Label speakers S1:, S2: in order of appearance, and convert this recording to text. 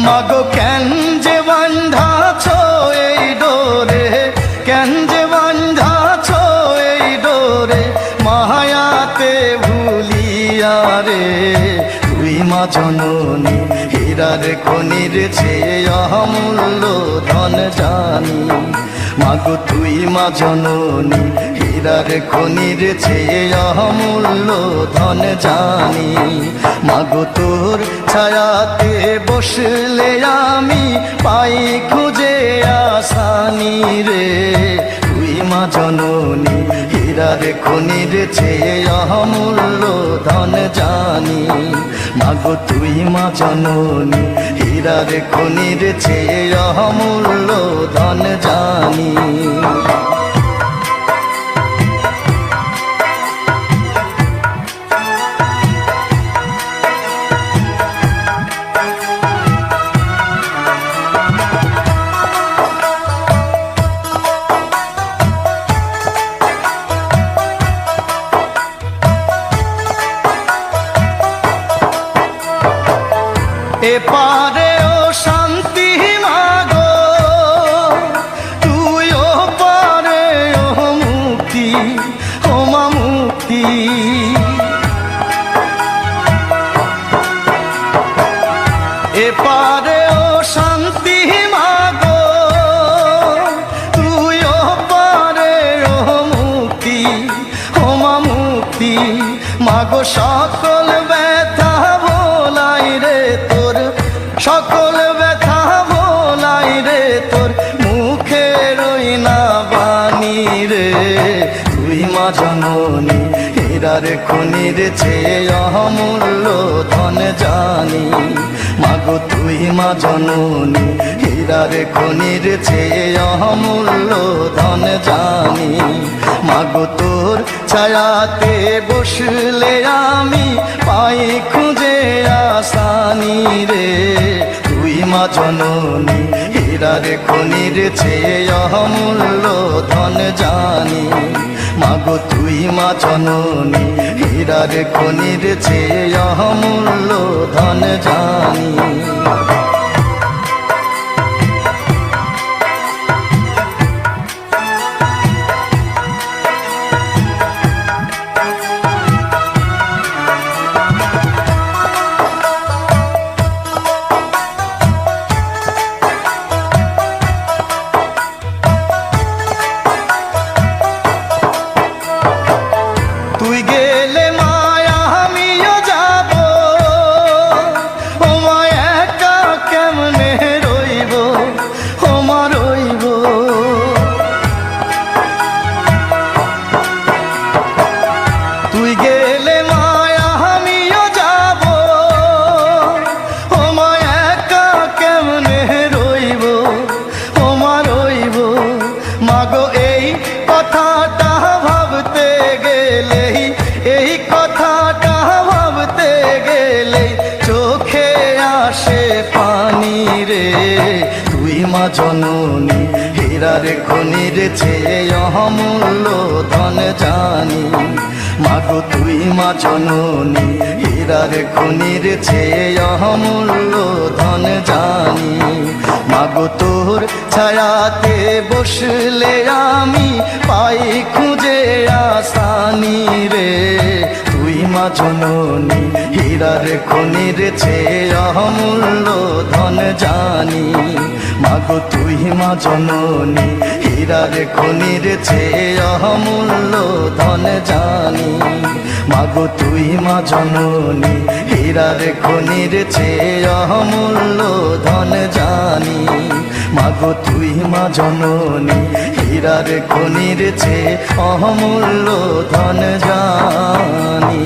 S1: মাগো কেন যে বান্ধাছ এই ডোরে, কেন যে বান্ধাছ এই ডোরে, মায়াতে ভুলিয়া রে। তুই মা জননী হীরার খনির চেয়ে অমূল্য ধন জানি। মাগো তুই মা জননী হীরার খনির চেয়ে অমূল্য ধন জানি। মাগো তোর ছায়াতে বসলে আমি পাই খুঁজে আসানি রে। তুই মা জননী হীরার খনির চেয়ে অমূল্য ধন জানি। মাগো তুই মা জননী হীরার খনির চেয়ে অমূল্য ধন জানি। এপারে ও শান্তি মাগো, তুই ও পারে ও মুক্তি, ও মা মুক্তি। এপারে ও শান্তি মাগো, তুই ও পারে ও মুক্তি, ও মা মুক্তি। মাগো সকল ব্যথা ভোলাই রে তোর, সকল ব্যথা ভোলাই রে তোর মুখের ওই না বাণী রে। তুই মা জননী হীরার খনির চেয়ে অমূল্য ধন জানি। মাগো তুই মা জননী হীরার খনির চেয়ে অমূল্য ধন জানি। মাগো তোর ছায়াতে বসলে আমি পাই খুঁজে আসানি রে। তুই মা জননী হীরার খনির চেয়ে অমূল্য ধন জানি। মাগো তুই মা জননী হীরার খনির চেয়ে অমূল্য ধন জানি। তুই গেলে মায়া আমিও যাব, ও মা একা কেমনে রইব, ও মা রইব। তুই গেলে মায়া আমিও যাব, ও মা একা কেমনে রইব, ও মা রইব। মাগো এই কথাটা ভাবতে গেলেই, এই কথাটা ভাবতে গেলেই চোখে আসে পানি রে। তুই মা জননী হীরার খনির চেয়ে অমূল্য ধন জানি। মাগো তুই মা জননী হীরার খনির চেয়ে অমূল্য ধন জানি। মাগো তোর ছায়াতে বসলে আমি পাই খুঁজে আসানি রে। তুই মা জননী হীরার খনির চেয়ে অমূল্য ধন জানি। মাগো তুই মা জননী হীরার খনির চেয়ে অমূল্য ধন জানি। মাগো তুই মা জননী হীরার খনির চেয়ে অমূল্য ধন জানি। মাগো তুই মা জননী হীরার খনির চেয়ে অমূল্য ধন জানি।